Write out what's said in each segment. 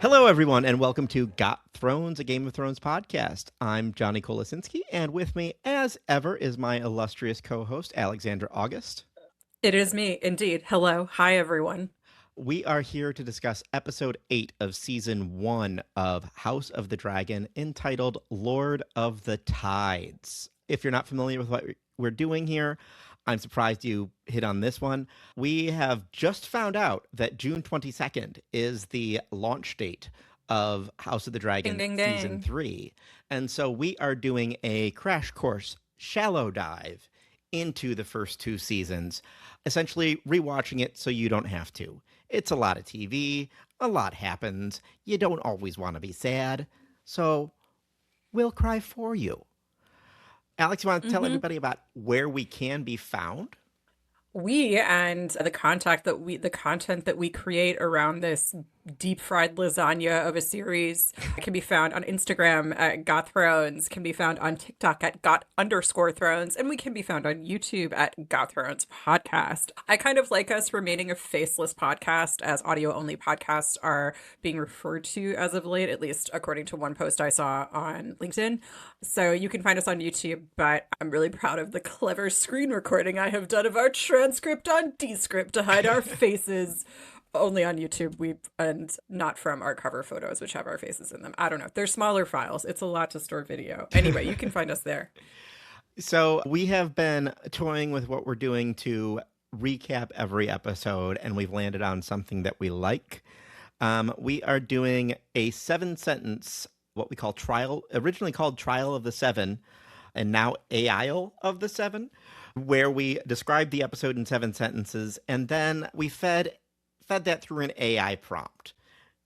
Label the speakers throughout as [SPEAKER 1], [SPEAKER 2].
[SPEAKER 1] Hello, everyone, and welcome to Got Thrones, a Game of Thrones podcast. I'm Johnny Kolasinski, and with me, as ever, is my illustrious co-host, Alexander August.
[SPEAKER 2] It is me, indeed. Hello. Hi, everyone.
[SPEAKER 1] We are here to discuss episode 8 of season 1 of House of the Dragon, entitled Lord of the Tides. If you're not familiar with what we're doing here, I'm surprised you hit on this one. We have just found out that June 22nd is the launch date of House of the Dragon
[SPEAKER 2] Ding, ding,
[SPEAKER 1] season
[SPEAKER 2] ding.
[SPEAKER 1] 3. And so we are doing a crash course shallow dive into the first 2 seasons, essentially rewatching it so you don't have to. It's a lot of TV, a lot happens, you don't always want to be sad, so we'll cry for you. Alex, you want to tell everybody about where we can be found?
[SPEAKER 2] We and the content that we create around this deep fried lasagna of a series can be found on Instagram at Got Thrones, can be found on TikTok at Got_Thrones, and we can be found on YouTube at Got Thrones Podcast. I kind of like us remaining a faceless podcast, as audio only podcasts are being referred to as of late, at least according to one post I saw on LinkedIn. So you can find us on YouTube, but I'm really proud of the clever screen recording I have done of our transcript on Descript to hide our faces. Only on YouTube, and not from our cover photos, which have our faces in them. I don't know. They're smaller files. It's a lot to store video. Anyway, you can find us there.
[SPEAKER 1] So we have been toying with what we're doing to recap every episode, and we've landed on something that we like. We are doing a 7-sentence, what we call originally called Trial of the Seven, and now Aisle of the Seven, where we describe the episode in 7 sentences, and then we fed that through an AI prompt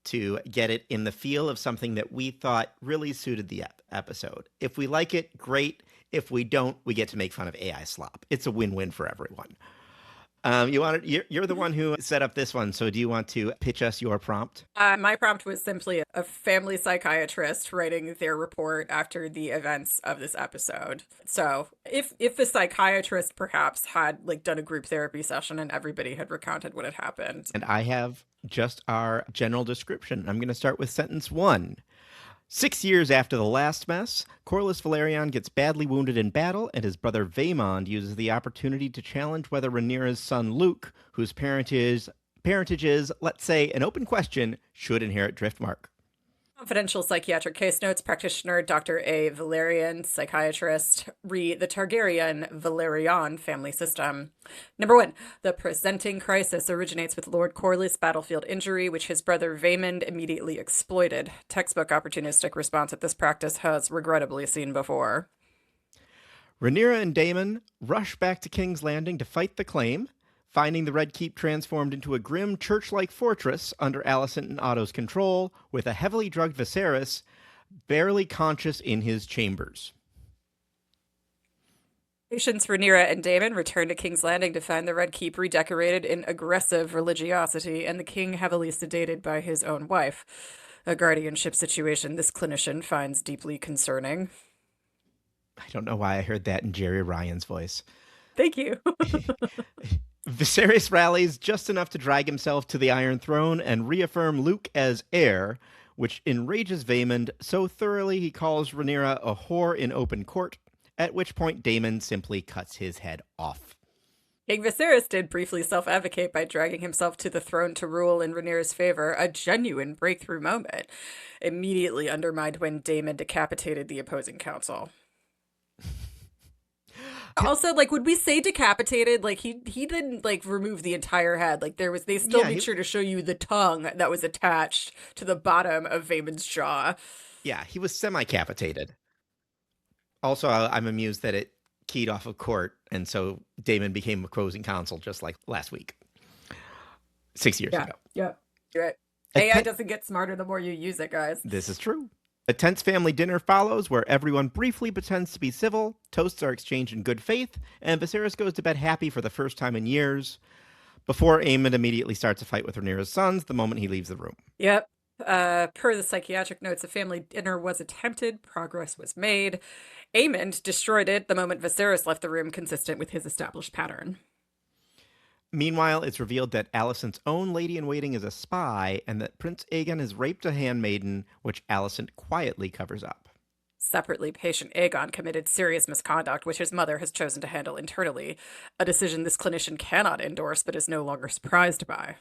[SPEAKER 1] to get it in the feel of something that we thought really suited the episode. If we like it, great. If we don't, we get to make fun of AI slop. It's a win-win for everyone. You're the one who set up this one, so do you want to pitch us your prompt?
[SPEAKER 2] My prompt was simply a family psychiatrist writing their report after the events of this episode. So if the psychiatrist perhaps had done a group therapy session and everybody had recounted what had happened.
[SPEAKER 1] And I have just our general description. I'm going to start with sentence 1. 6 years after the last mess, Corlys Velaryon gets badly wounded in battle, and his brother Vaemond uses the opportunity to challenge whether Rhaenyra's son Luke, whose parentage is, let's say, an open question, should inherit Driftmark.
[SPEAKER 2] Confidential psychiatric case notes, practitioner Dr. A. Valerian, psychiatrist, re the Targaryen-Valerian family system. Number 1, the presenting crisis originates with Lord Corlys' battlefield injury, which his brother Vaemond immediately exploited. Textbook opportunistic response that this practice has regrettably seen before.
[SPEAKER 1] Rhaenyra and Daemon rush back to King's Landing to fight the claim, finding the Red Keep transformed into a grim church-like fortress under Alicent and Otto's control, with a heavily drugged Viserys barely conscious in his chambers.
[SPEAKER 2] Patience Rhaenyra and Daemon return to King's Landing to find the Red Keep redecorated in aggressive religiosity and the king heavily sedated by his own wife. A guardianship situation this clinician finds deeply concerning.
[SPEAKER 1] I don't know why I heard that in Jerry Ryan's voice.
[SPEAKER 2] Thank you.
[SPEAKER 1] Viserys rallies just enough to drag himself to the Iron Throne and reaffirm Luke as heir, which enrages Vaemond so thoroughly he calls Rhaenyra a whore in open court, at which point Daemon simply cuts his head off.
[SPEAKER 2] King Viserys did briefly self-advocate by dragging himself to the throne to rule in Rhaenyra's favor, a genuine breakthrough moment, immediately undermined when Daemon decapitated the opposing council. Also, would we say decapitated? He didn't remove the entire head. They still made sure to show you the tongue that was attached to the bottom of Vaemond's jaw.
[SPEAKER 1] Yeah, he was semi-capitated. Also, I'm amused that it keyed off of court, and so Daemon became opposing counsel just like last week. 6 years ago.
[SPEAKER 2] Yeah, you're right. AI doesn't get smarter the more you use it, guys.
[SPEAKER 1] This is true. A tense family dinner follows where everyone briefly pretends to be civil, toasts are exchanged in good faith, and Viserys goes to bed happy for the first time in years, before Aemond immediately starts a fight with Rhaenyra's sons the moment he leaves the room.
[SPEAKER 2] Yep. Per the psychiatric notes, a family dinner was attempted, progress was made. Aemond destroyed it the moment Viserys left the room, consistent with his established pattern.
[SPEAKER 1] Meanwhile, it's revealed that Alicent's own lady-in-waiting is a spy and that Prince Aegon has raped a handmaiden, which Alicent quietly covers up.
[SPEAKER 2] Separately, patient Aegon committed serious misconduct, which his mother has chosen to handle internally, a decision this clinician cannot endorse but is no longer surprised by.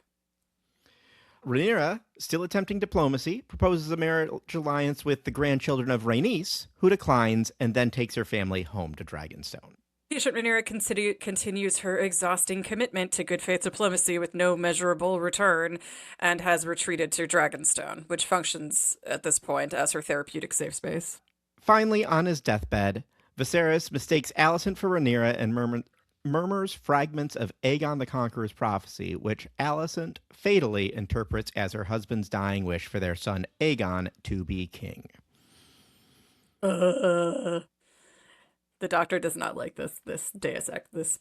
[SPEAKER 1] Rhaenyra, still attempting diplomacy, proposes a marriage alliance with the grandchildren of Rhaenys, who declines and then takes her family home to Dragonstone.
[SPEAKER 2] Patient Rhaenyra continues her exhausting commitment to good faith diplomacy with no measurable return and has retreated to Dragonstone, which functions at this point as her therapeutic safe space.
[SPEAKER 1] Finally, on his deathbed, Viserys mistakes Alicent for Rhaenyra and murmurs fragments of Aegon the Conqueror's prophecy, which Alicent fatally interprets as her husband's dying wish for their son Aegon to be king.
[SPEAKER 2] The doctor does not like this Deus Ex, this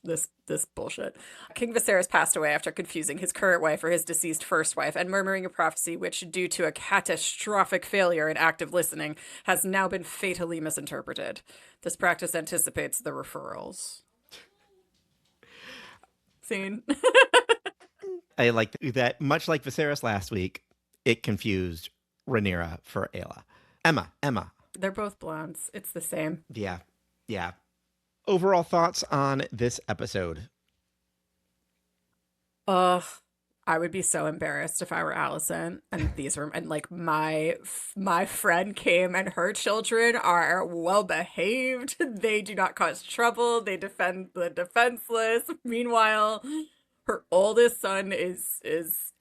[SPEAKER 2] bullshit. King Viserys passed away after confusing his current wife for his deceased first wife and murmuring a prophecy which, due to a catastrophic failure in active listening, has now been fatally misinterpreted. This practice anticipates the referrals. Scene.
[SPEAKER 1] I like that. Much like Viserys last week, it confused Rhaenyra for Aela. Emma.
[SPEAKER 2] They're both blondes. It's the same.
[SPEAKER 1] Yeah. Overall thoughts on this episode?
[SPEAKER 2] Ugh. I would be so embarrassed if I were Allison and like my friend came and her children are well behaved. They do not cause trouble. They defend the defenseless. Meanwhile, her oldest son is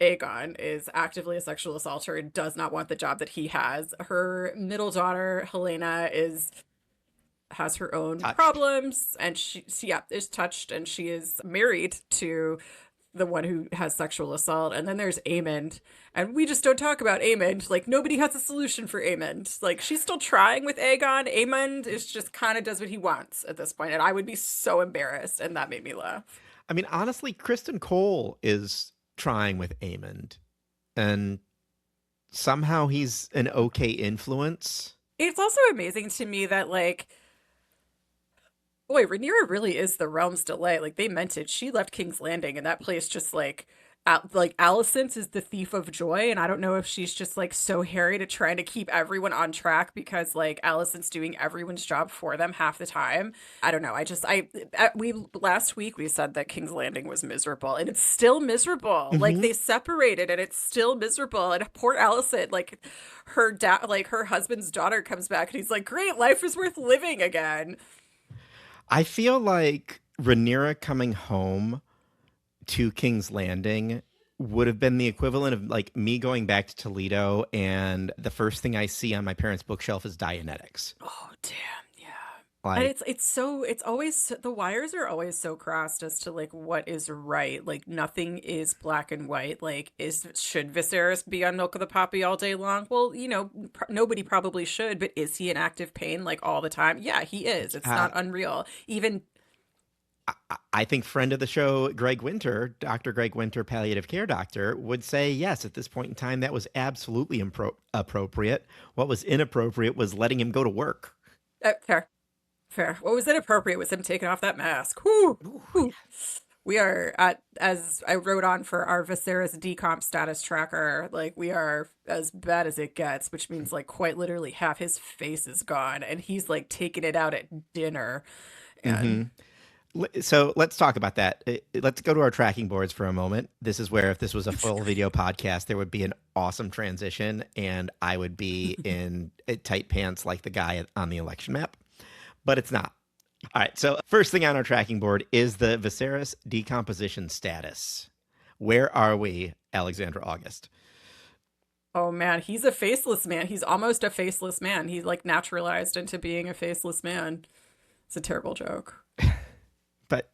[SPEAKER 2] Aegon, is actively a sexual assaulter and does not want the job that he has. Her middle daughter, Helena, has her own problems, and she is touched, and she is married to the one who has sexual assault. And then there's Aemond, and we just don't talk about Aemond. Like, nobody has a solution for Aemond. Like, she's still trying with Aegon. Aemond is just kind of does what he wants at this point, and I would be so embarrassed, and that made me laugh.
[SPEAKER 1] I mean, honestly, Kristen Cole is trying with Aemond, and somehow he's an okay influence.
[SPEAKER 2] It's also amazing to me that, like, boy, Rhaenyra really is the realm's delight. Like, they meant it. She left King's Landing, and that place just, like Alicent is the thief of joy, and I don't know if she's just, like, so harried at trying to keep everyone on track because, like, Alicent's doing everyone's job for them half the time. I don't know. Last week we said that King's Landing was miserable, and it's still miserable.
[SPEAKER 1] Mm-hmm.
[SPEAKER 2] Like, they separated, and it's still miserable. And poor Alicent, like, her husband's daughter comes back, and he's like, "Great, life is worth living again."
[SPEAKER 1] I feel like Rhaenyra coming home to King's Landing would have been the equivalent of, like, me going back to Toledo and the first thing I see on my parents' bookshelf is Dianetics.
[SPEAKER 2] Oh, damn, yeah.
[SPEAKER 1] Like,
[SPEAKER 2] And it's always, the wires are always so crossed as to, like, what is right. Like, nothing is black and white. Like, should Viserys be on Milk of the Poppy all day long? Well, you know, nobody probably should, but is he in active pain, like, all the time? Yeah, he is. It's not unreal. Even
[SPEAKER 1] I think friend of the show, Greg Winter, Dr. Greg Winter, palliative care doctor, would say, yes, at this point in time, that was absolutely appropriate. What was inappropriate was letting him go to work.
[SPEAKER 2] Fair. What was inappropriate was him taking off that mask. Whew. We are at, as I wrote on for our Viserys decomp status tracker, like, we are as bad as it gets, which means, like, quite literally half his face is gone, and he's, like, taking it out at dinner. And
[SPEAKER 1] So let's talk about that. Let's go to our tracking boards for a moment. This is where, if this was a full video podcast, there would be an awesome transition, and I would be in tight pants like the guy on the election map, but it's not. All right, so first thing on our tracking board is the Viserys decomposition status. Where are we, Alexandra August?
[SPEAKER 2] Oh man, he's a faceless man. He's almost a faceless man. He's, like, naturalized into being a faceless man. It's a terrible joke.
[SPEAKER 1] But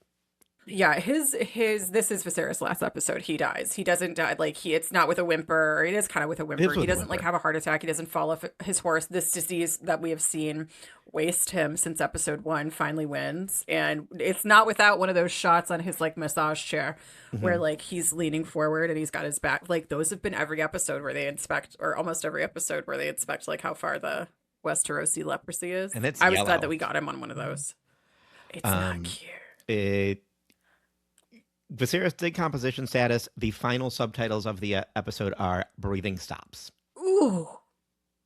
[SPEAKER 2] yeah, this is Viserys' last episode. He dies. He doesn't die, like, it's not with a whimper. Or it is kind of with a whimper. He doesn't, like, have a heart attack. He doesn't fall off his horse. This disease that we have seen waste him since episode 1 finally wins. And it's not without one of those shots on his, like, massage chair where, like, he's leaning forward and he's got his back. Like, those have been every episode where they inspect, or almost every episode where they inspect, like, how far the Westerosi leprosy is.
[SPEAKER 1] And it's
[SPEAKER 2] I was
[SPEAKER 1] yellow.
[SPEAKER 2] glad that we got him on one of those. It's not cute.
[SPEAKER 1] Viserys decomposition status. The final subtitles of the episode are breathing stops.
[SPEAKER 2] Ooh,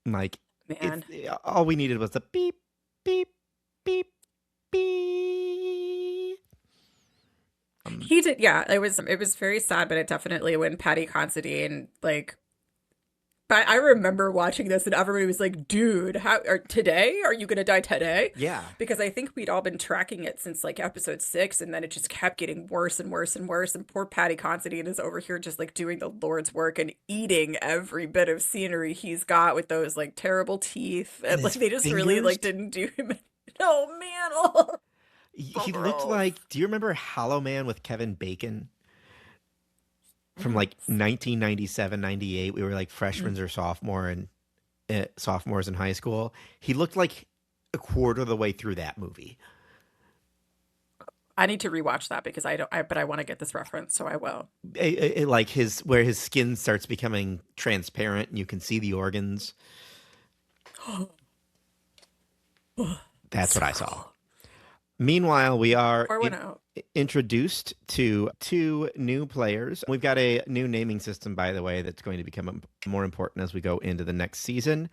[SPEAKER 1] Like it's
[SPEAKER 2] man.
[SPEAKER 1] all we needed was the beep, beep, beep, beep.
[SPEAKER 2] He did, yeah. It was very sad, but it definitely when Patty Considine like. But I remember watching this and everybody was like, "Dude, how or today? Are you gonna die today?"
[SPEAKER 1] Yeah.
[SPEAKER 2] Because I think we'd all been tracking it since like episode 6, and then it just kept getting worse and worse and worse. And poor Patty Considine is over here just like doing the Lord's work and eating every bit of scenery he's got with those like terrible teeth,
[SPEAKER 1] And
[SPEAKER 2] and like
[SPEAKER 1] his
[SPEAKER 2] they just really
[SPEAKER 1] fingers.
[SPEAKER 2] like didn't do him. Oh man, oh, so
[SPEAKER 1] He looked
[SPEAKER 2] gross.
[SPEAKER 1] like. Do you remember Hollow Man with Kevin Bacon from like
[SPEAKER 2] Yes.
[SPEAKER 1] 1997, 98? We were like freshmen or sophomores in high school. He looked like a quarter of the way through that movie.
[SPEAKER 2] I need to rewatch that because I don't. But I want to get this reference, so I will.
[SPEAKER 1] Like where his skin starts becoming transparent and you can see the organs. That's
[SPEAKER 2] So
[SPEAKER 1] what I saw.
[SPEAKER 2] cool.
[SPEAKER 1] Meanwhile, we are
[SPEAKER 2] Pour one out.
[SPEAKER 1] introduced to two new players. We've got a new naming system, by the way, that's going to become more important as we go into the next season.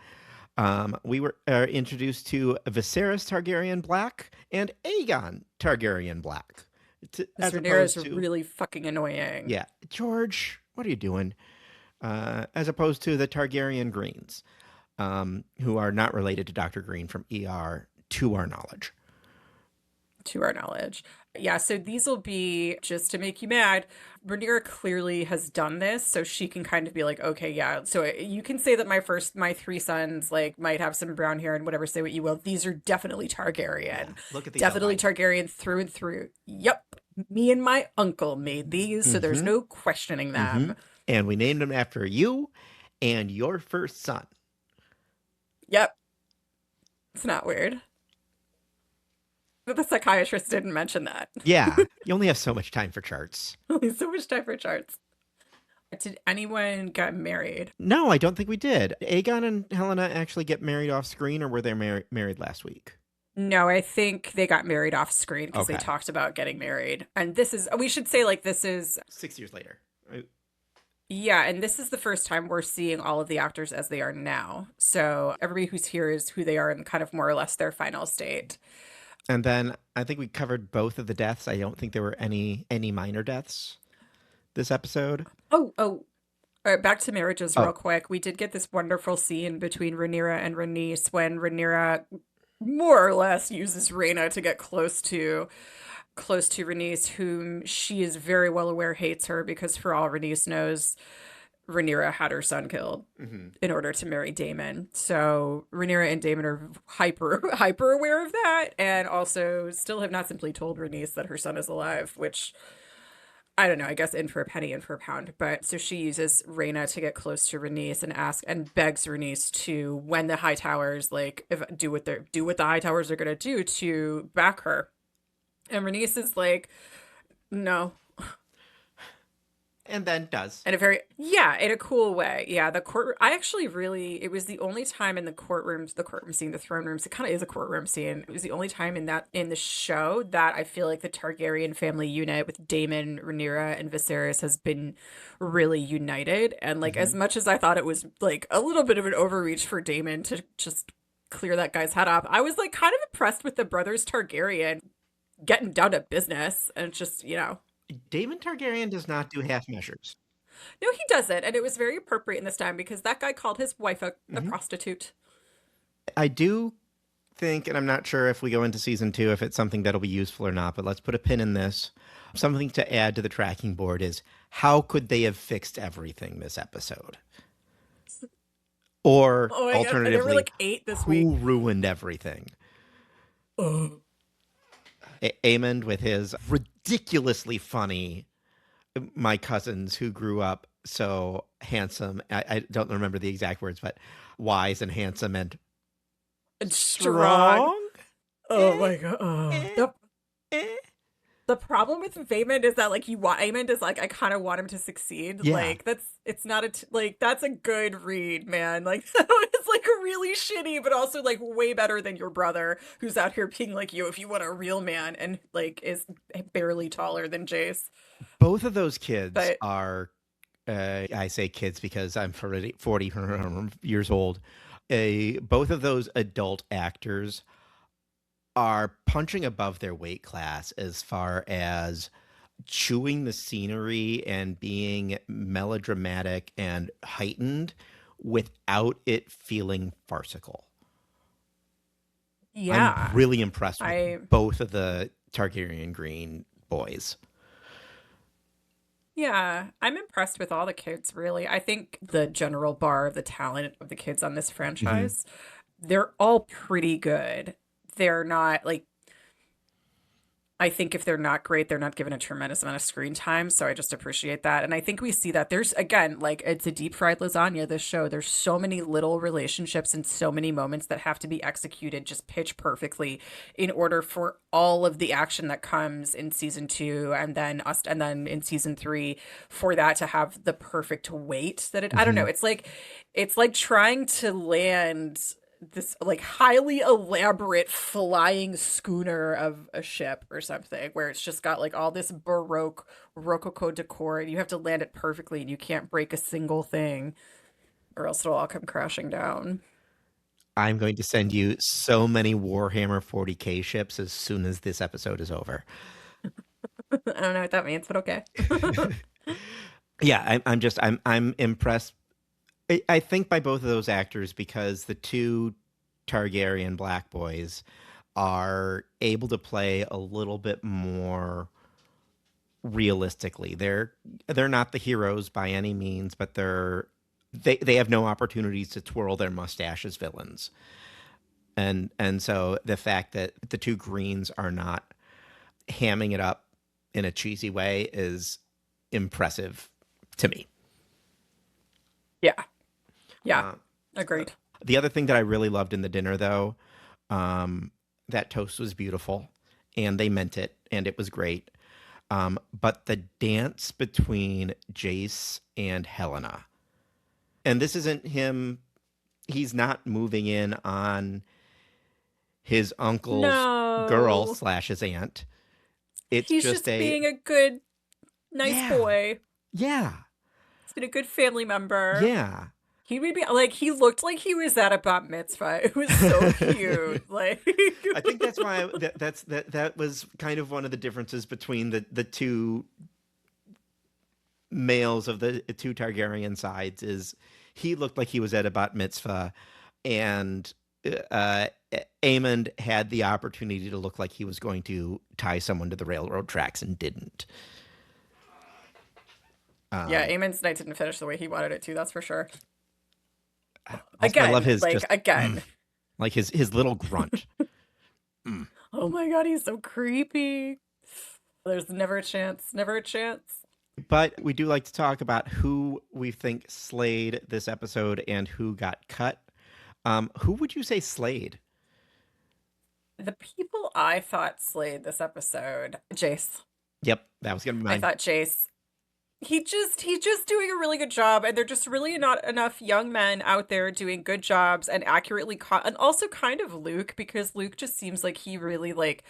[SPEAKER 1] We were introduced to Viserys Targaryen Black and Aegon Targaryen Black.
[SPEAKER 2] This
[SPEAKER 1] As
[SPEAKER 2] Rhaenyra is
[SPEAKER 1] opposed to,
[SPEAKER 2] really fucking annoying.
[SPEAKER 1] yeah, George, what are you doing? As opposed to the Targaryen Greens, who are not related to Dr. Green from ER, to our knowledge.
[SPEAKER 2] To our knowledge. Yeah, so these will be just to make you mad. Rhaenyra clearly has done this, so she can kind of be like, okay, yeah. So you can say that my 3 sons like might have some brown hair and whatever. Say what you will. These are definitely
[SPEAKER 1] Yeah,
[SPEAKER 2] Targaryen.
[SPEAKER 1] look at these
[SPEAKER 2] Definitely
[SPEAKER 1] outlines.
[SPEAKER 2] Targaryen through and through. Yep, me and my uncle made these, so there's
[SPEAKER 1] Mm-hmm.
[SPEAKER 2] no questioning
[SPEAKER 1] Mm-hmm.
[SPEAKER 2] them.
[SPEAKER 1] And we named them after you and your first son.
[SPEAKER 2] Yep, it's not weird. But the psychiatrist didn't mention that.
[SPEAKER 1] Yeah, you only have so much time for charts.
[SPEAKER 2] Only so much time for charts. Did anyone get married?
[SPEAKER 1] No, I don't think we did. Aegon and Helena actually get married off screen, or were they married last week?
[SPEAKER 2] No, I think they got married off screen because they
[SPEAKER 1] Okay.
[SPEAKER 2] talked about getting married. And this is, we should say, like, this is,
[SPEAKER 1] 6 years later.
[SPEAKER 2] yeah, and this is the first time we're seeing all of the actors as they are now. So everybody who's here is who they are in kind of more or less their final state.
[SPEAKER 1] And then I think we covered both of the deaths. I don't think there were any minor deaths this episode.
[SPEAKER 2] Oh. All right, back to marriages real
[SPEAKER 1] Oh,
[SPEAKER 2] quick. We did get this wonderful scene between Rhaenyra and Rhaenys when Rhaenyra more or less uses Rhaena to get close to Rhaenys, whom she is very well aware hates her because for all Rhaenys knows, Rhaenyra had her son killed
[SPEAKER 1] mhm.
[SPEAKER 2] in order to marry Daemon. So Rhaenyra and Daemon are hyper aware of that, and also still have not simply told Rhaenys that her son is alive, which I don't know, I guess in for a penny, in for a pound. But so she uses Rhaena to get close to Rhaenys and begs Rhaenys to, when the High Towers like if do what the High Towers are gonna do to back her. And Rhaenys is like, no.
[SPEAKER 1] And then does.
[SPEAKER 2] In a very, yeah, in a cool way. Yeah, the court. I actually really, it was the only time in the courtroom scene, the throne rooms. It kind of is a courtroom scene. It was the only time in the show that I feel like the Targaryen family unit with Daemon, Rhaenyra, and Viserys has been really united. And like,
[SPEAKER 1] Hmm.
[SPEAKER 2] as much as I thought it was like a little bit of an overreach for Daemon to just clear that guy's head off, I was like kind of impressed with the brothers Targaryen getting down to business and just,
[SPEAKER 1] Daemon Targaryen does not do half measures.
[SPEAKER 2] No, he doesn't. And it was very appropriate in this time because that guy called his wife a
[SPEAKER 1] Hmm.
[SPEAKER 2] prostitute.
[SPEAKER 1] I do think, and I'm not sure if we go into season 2 if it's something that'll be useful or not, but let's put a pin in this. Something to add to the tracking board is how could they have fixed everything this episode? Or
[SPEAKER 2] Oh my God. And there were
[SPEAKER 1] alternatively,
[SPEAKER 2] like 8 this week.
[SPEAKER 1] who ruined everything?
[SPEAKER 2] Oh.
[SPEAKER 1] Aemond with his ridiculously funny my cousins who grew up so handsome. I don't remember the exact words, but wise and handsome and
[SPEAKER 2] And strong.
[SPEAKER 1] strong.
[SPEAKER 2] Oh my God.
[SPEAKER 1] Eh,
[SPEAKER 2] Yep.
[SPEAKER 1] eh.
[SPEAKER 2] The problem with Vaymond is that like you want Aemond is like I kind of want him to succeed.
[SPEAKER 1] Yeah.
[SPEAKER 2] Like it's not like that's a good read, man. Like it's like really shitty, but also like way better than your brother who's out here being like you if you want a real man and like is barely taller than Jace.
[SPEAKER 1] Both of those kids
[SPEAKER 2] But
[SPEAKER 1] are, I say kids because I'm 40 years old. Both of those adult actors are punching above their weight class as far as chewing the scenery and being melodramatic and heightened without it feeling farcical. I'm
[SPEAKER 2] yeah,
[SPEAKER 1] really impressed with
[SPEAKER 2] I
[SPEAKER 1] both of the Targaryen Green boys.
[SPEAKER 2] yeah, I'm impressed with all the kids, really. I think the general bar of the talent of the kids on this
[SPEAKER 1] Hmm.
[SPEAKER 2] franchise, they're all pretty good. They're not like I think if they're not great, they're not given a tremendous amount of screen time. So I just appreciate that. And I think we see that there's, again, like it's a deep fried lasagna, this show. There's so many little relationships and so many moments that have to be executed just pitch perfectly in order for all of the action that comes in season two and then in season three for that to have the perfect weight that I don't know.
[SPEAKER 1] Hmm.
[SPEAKER 2] It's like trying to land this like highly elaborate flying schooner of a ship or something where it's just got like all this baroque rococo decor and you have to land it perfectly and you can't break a single thing or else it'll all come crashing down.
[SPEAKER 1] I'm going to send you so many Warhammer 40K ships as soon as this episode is over.
[SPEAKER 2] I don't know what that means, but okay.
[SPEAKER 1] Yeah, I'm impressed. I think by both of those actors because the two Targaryen black boys are able to play a little bit more realistically. They're not the heroes by any means, but they have no opportunities to twirl their mustache as villains. And so the fact that the two greens are not hamming it up in a cheesy way is impressive to me.
[SPEAKER 2] Yeah. Yeah.
[SPEAKER 1] Uh,
[SPEAKER 2] Agreed.
[SPEAKER 1] the other thing that I really loved in the dinner, though, that toast was beautiful, and they meant it, and it was great. But the dance between Jace and Helena, and this isn't him. He's not moving in on his uncle's girl
[SPEAKER 2] No.
[SPEAKER 1] slash his aunt. It's
[SPEAKER 2] He's
[SPEAKER 1] just
[SPEAKER 2] just
[SPEAKER 1] a
[SPEAKER 2] being a good, nice
[SPEAKER 1] yeah,
[SPEAKER 2] boy.
[SPEAKER 1] yeah,
[SPEAKER 2] He's been a good family member.
[SPEAKER 1] yeah.
[SPEAKER 2] He would be like he looked like he was at a bat mitzvah. It was so cute. Like
[SPEAKER 1] I think that's why that was kind of one of the differences between the two males of the two Targaryen sides is he looked like he was at a bat mitzvah, and uh, Aemond had the opportunity to look like he was going to tie someone to the railroad tracks and didn't.
[SPEAKER 2] yeah,
[SPEAKER 1] Um,
[SPEAKER 2] Aemon's night didn't finish the way he wanted it to, that's for sure.
[SPEAKER 1] Also, I love his
[SPEAKER 2] Like
[SPEAKER 1] just
[SPEAKER 2] again.
[SPEAKER 1] like his little grunt. Mm.
[SPEAKER 2] Oh my god, he's so creepy. There's never a chance. Never a chance.
[SPEAKER 1] But we do like to talk about who we think slayed this episode and who got cut. Who would you say slayed?
[SPEAKER 2] The people I thought slayed this episode, Jace.
[SPEAKER 1] Yep, that was gonna be
[SPEAKER 2] I
[SPEAKER 1] mine.
[SPEAKER 2] thought Jace. He's just doing a really good job, and there just really not enough young men out there doing good jobs and accurately caught, and also kind of Luke because Luke just seems like he really like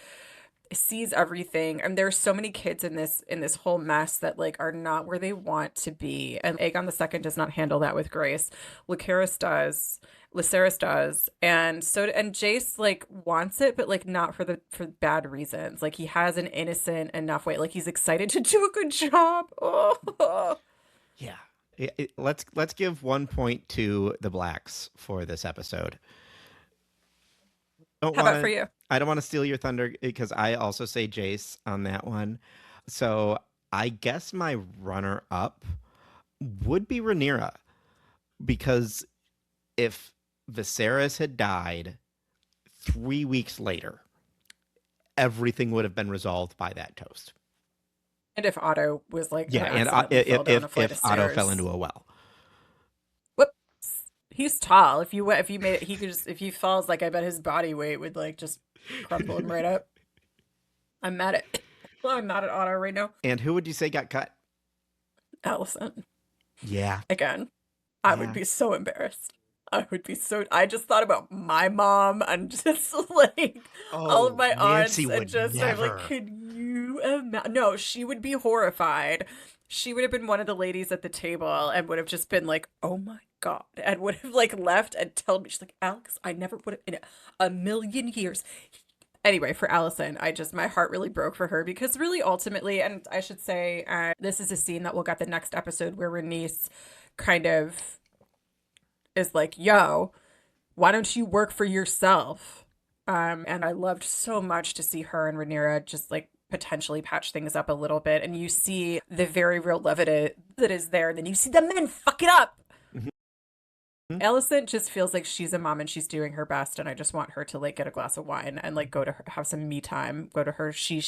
[SPEAKER 2] sees everything, and there's so many kids in this whole mess that like are not where they want to be, and Aegon the Second does not handle that with grace. Lucerys does. Lucerys does, and Jace like wants it, but like not for bad reasons. Like he has an innocent enough way. Like he's excited to do a good job. Oh,
[SPEAKER 1] Yeah. Let's give 1 point to the blacks for this episode. Don't
[SPEAKER 2] how
[SPEAKER 1] want
[SPEAKER 2] about for
[SPEAKER 1] to.
[SPEAKER 2] you?
[SPEAKER 1] I don't want to steal your thunder because I also say Jace on that one. So I guess my runner up would be Rhaenyra because if Viserys had died 3 weeks later, everything would have been resolved by that toast.
[SPEAKER 2] And if Otto was like
[SPEAKER 1] Yeah,
[SPEAKER 2] had
[SPEAKER 1] and
[SPEAKER 2] accidentally fell down a flight of
[SPEAKER 1] if Otto fell
[SPEAKER 2] stairs,
[SPEAKER 1] into a well.
[SPEAKER 2] whoops, he's tall. If you made it, he could just if he falls, like I bet his body weight would like just crumple him right up. I'm mad at. Well, I'm not at auto right now.
[SPEAKER 1] And who would you say got cut?
[SPEAKER 2] Allison.
[SPEAKER 1] Yeah.
[SPEAKER 2] Again, I would
[SPEAKER 1] Yeah.
[SPEAKER 2] be so embarrassed. I would be so. I just thought about my mom and just like all of
[SPEAKER 1] Oh,
[SPEAKER 2] my
[SPEAKER 1] Nancy
[SPEAKER 2] aunts, and
[SPEAKER 1] would
[SPEAKER 2] just I'm like,
[SPEAKER 1] never.
[SPEAKER 2] could you imagine? No, she would be horrified. She would have been one of the ladies at the table and would have just been like, oh my God, and would have like left and told me, she's like, Alex, I never would have in a million years. Anyway, for Allison, my heart really broke for her because really ultimately, and I should say, this is a scene that we'll get the next episode where Renice kind of is like, yo, why don't you work for yourself? And I loved so much to see her and Rhaenyra just like potentially patch things up a little bit. And you see the very real love that is there. And then you see the men fuck it up.
[SPEAKER 1] Mhm.
[SPEAKER 2] Alicent just feels like she's a mom and she's doing her best, and I just want her to like get a glass of wine and like go to her, have some me time, go to her she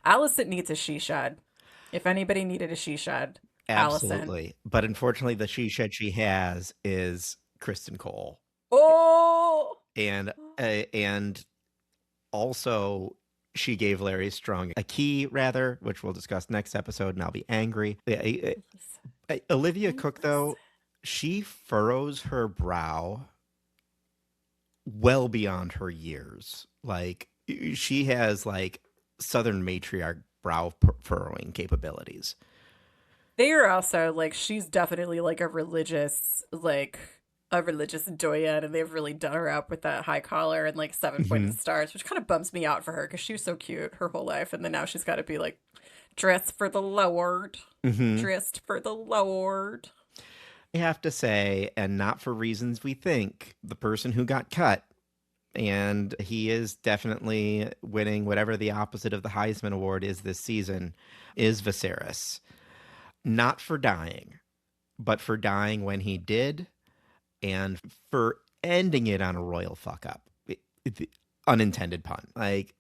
[SPEAKER 2] Alicent needs a she shed. If anybody needed a she shed, Alicent.
[SPEAKER 1] Absolutely. But unfortunately, the she shed she has is Kristen Cole.
[SPEAKER 2] Oh,
[SPEAKER 1] And also she gave Larry Strong a key, rather, which we'll discuss next episode, and I'll be angry. Olivia Cook,
[SPEAKER 2] listen.
[SPEAKER 1] though, she furrows her brow well beyond her years. Like, she has like Southern matriarch brow furrowing capabilities.
[SPEAKER 2] They are also like she's definitely like a religious doyen, and they've really done her up with that high collar and like 7 pointed
[SPEAKER 1] Hmm.
[SPEAKER 2] stars, which kind of bums me out for her because she was so cute her whole life, and then now she's got to be like dressed for the Lord,
[SPEAKER 1] Hmm.
[SPEAKER 2] dressed for the Lord.
[SPEAKER 1] I have to say, and not for reasons we think, the person who got cut, and he is definitely winning whatever the opposite of the Heisman Award is this season, is Viserys. Not for dying, but for dying when he did, and for ending it on a royal fuck up. Unintended pun. Like,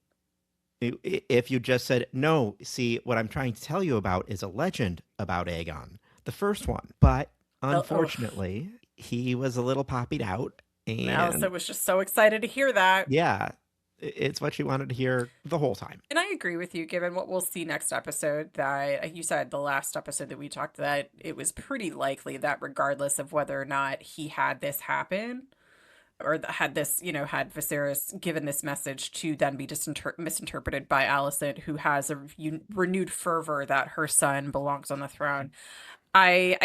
[SPEAKER 1] if you just said, no, see, what I'm trying to tell you about is a legend about Aegon, the first one. But
[SPEAKER 2] Oh,
[SPEAKER 1] unfortunately, he was a little poppied out. And
[SPEAKER 2] Allison was just so excited to hear that.
[SPEAKER 1] yeah, it's what she wanted to hear the whole time.
[SPEAKER 2] And I agree with you, given what we'll see next episode, that you said the last episode that we talked, that it was pretty likely that regardless of whether or not he had this happen, or had this, had Viserys given this message to then be misinterpreted by Alicent, who has a renewed fervor that her son belongs on the throne. I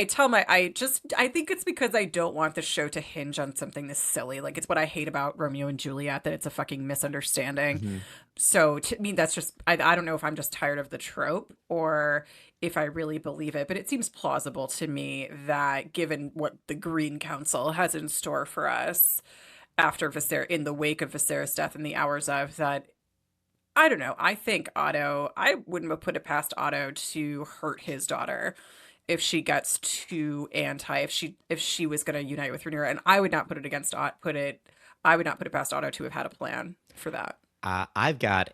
[SPEAKER 2] think it's because I don't want the show to hinge on something this silly. Like, it's what I hate about Romeo and Juliet, that it's a fucking misunderstanding.
[SPEAKER 1] Hmm.
[SPEAKER 2] So to me, that's just, I don't know if I'm just tired of the trope or if I really believe it, but it seems plausible to me that given what the Green Council has in store for us after Viserys, in the wake of Viserys' death and the hours of that, I don't know. I think Otto, I wouldn't have put it past Otto to hurt his daughter if she gets too anti, if she was going to unite with Rhaenyra, and I would not put it against I would not put it past Otto to have had a plan for that.
[SPEAKER 1] I've got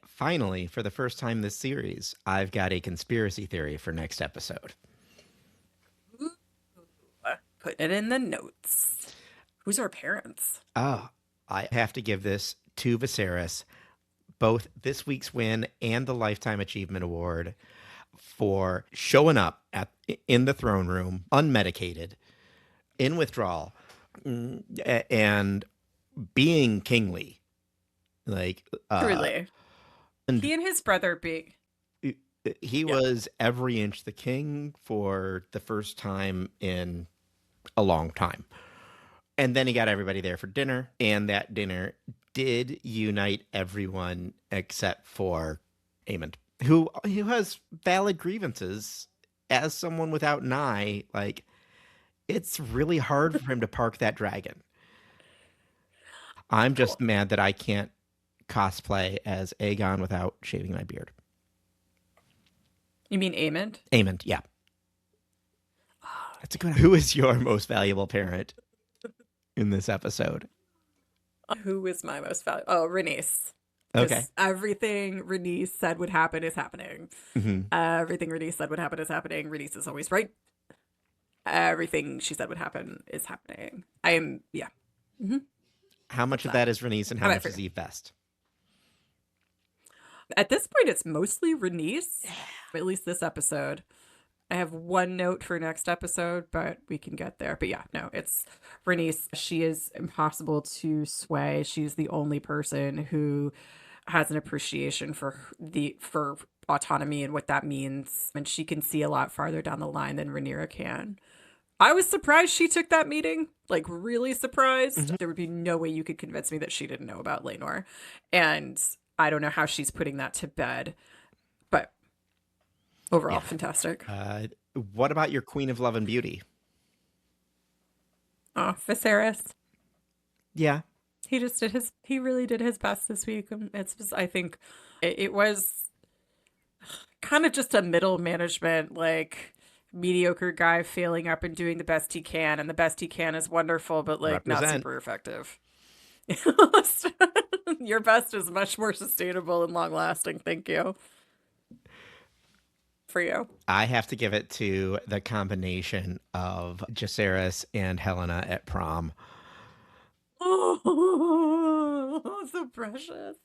[SPEAKER 1] finally, for the first time this series, I've got a conspiracy theory for next episode.
[SPEAKER 2] Ooh, put it in the notes. Who's our parents?
[SPEAKER 1] Oh, I have to give this to Viserys, both this week's win and the Lifetime Achievement Award for showing up in the throne room, unmedicated, in withdrawal, and being kingly. Like,
[SPEAKER 2] Truly.
[SPEAKER 1] and
[SPEAKER 2] He and his brother be
[SPEAKER 1] he
[SPEAKER 2] yeah.
[SPEAKER 1] was every inch the king for the first time in a long time. And then he got everybody there for dinner, and that dinner did unite everyone except for Aemond, who has valid grievances as someone without an eye. Like, it's really hard for him to park that dragon. I'm just
[SPEAKER 2] Cool.
[SPEAKER 1] mad that I can't cosplay as Aegon without shaving my beard.
[SPEAKER 2] You mean Aemond?
[SPEAKER 1] Aemond, yeah. That's a good. Who is your most valuable parent in this episode?
[SPEAKER 2] Who is my most valuable? Oh, Rhaenys.
[SPEAKER 1] Okay.
[SPEAKER 2] Because everything Rhaenys said would happen is happening.
[SPEAKER 1] Hmm.
[SPEAKER 2] Everything Rhaenys said would happen is happening. Rhaenys is always right. Everything she said would happen is happening. I am, yeah. Mm-hmm.
[SPEAKER 1] How much of
[SPEAKER 2] That.
[SPEAKER 1] that is Rhaenys and
[SPEAKER 2] How
[SPEAKER 1] how
[SPEAKER 2] about
[SPEAKER 1] much
[SPEAKER 2] for
[SPEAKER 1] is
[SPEAKER 2] you?
[SPEAKER 1] Eve Best?
[SPEAKER 2] At this point, it's mostly Renice, at least this episode. I have one note for next episode, but we can get there. But yeah, no, it's Renice. She is impossible to sway. She's the only person who has an appreciation for autonomy and what that means, and she can see a lot farther down the line than Rhaenyra can. I was surprised she took that meeting, like really surprised. There would be no way you could convince me that she didn't know about Laenor, and I don't know how she's putting that to bed, but overall,
[SPEAKER 1] Yeah.
[SPEAKER 2] fantastic.
[SPEAKER 1] What about your Queen of Love and Beauty?
[SPEAKER 2] Oh, Viserys.
[SPEAKER 1] Yeah.
[SPEAKER 2] He really did his best this week. It's just, I think it was kind of just a middle management, like mediocre guy failing up and doing the best he can. And the best he can is wonderful, but like not
[SPEAKER 1] Represent.
[SPEAKER 2] super effective. Your best is much more sustainable and long lasting. Thank you. For you.
[SPEAKER 1] I have to give it to the combination of Jacaerys and Helena at prom.
[SPEAKER 2] Oh, so precious.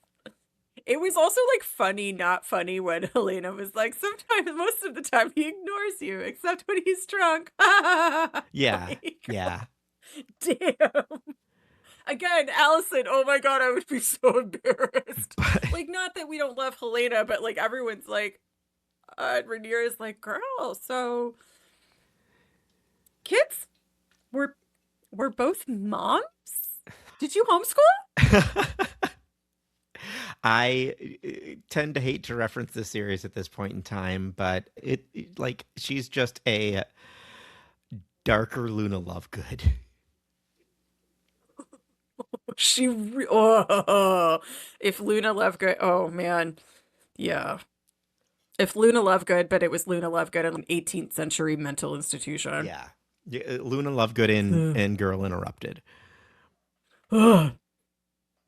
[SPEAKER 2] It was also like funny, not funny when Helena was like, sometimes, most of the time, he ignores you, except when he's drunk.
[SPEAKER 1] Yeah.
[SPEAKER 2] Like,
[SPEAKER 1] Yeah.
[SPEAKER 2] damn. Again, Allison, oh my god, I would be so embarrassed.
[SPEAKER 1] But
[SPEAKER 2] Like, not that we don't love Helena, but like everyone's like, Rhaenyra's like, girl, so kids, we're both moms? Did you homeschool?
[SPEAKER 1] I tend to hate to reference this series at this point in time, but like she's just a darker Luna Lovegood.
[SPEAKER 2] Oh, if Luna Lovegood, oh man, yeah. If Luna Lovegood, but it was Luna Lovegood in an 18th century mental institution.
[SPEAKER 1] Yeah. Luna Lovegood in Girl Interrupted.
[SPEAKER 2] All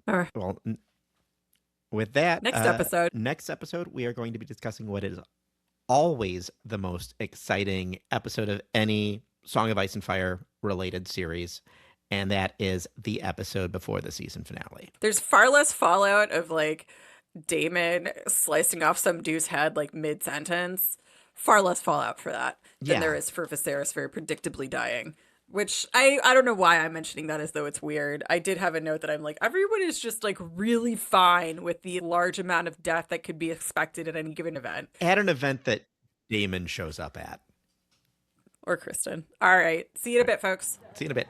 [SPEAKER 2] right.
[SPEAKER 1] Well, with that,
[SPEAKER 2] Next episode,
[SPEAKER 1] we are going to be discussing what is always the most exciting episode of any Song of Ice and Fire related series, and that is the episode before the season finale.
[SPEAKER 2] there's far less fallout of like Damon slicing off some dude's head like mid sentence. Far less fallout for that than there is for Viserys very predictably dying. Which I don't know why I'm mentioning that as though it's weird. I did have a note that I'm like, everyone is just like really fine with the large amount of death that could be expected at any given event.
[SPEAKER 1] At an event that Damon shows up at.
[SPEAKER 2] Or Kristen. All right. See you in a bit, folks.
[SPEAKER 1] See you in a bit.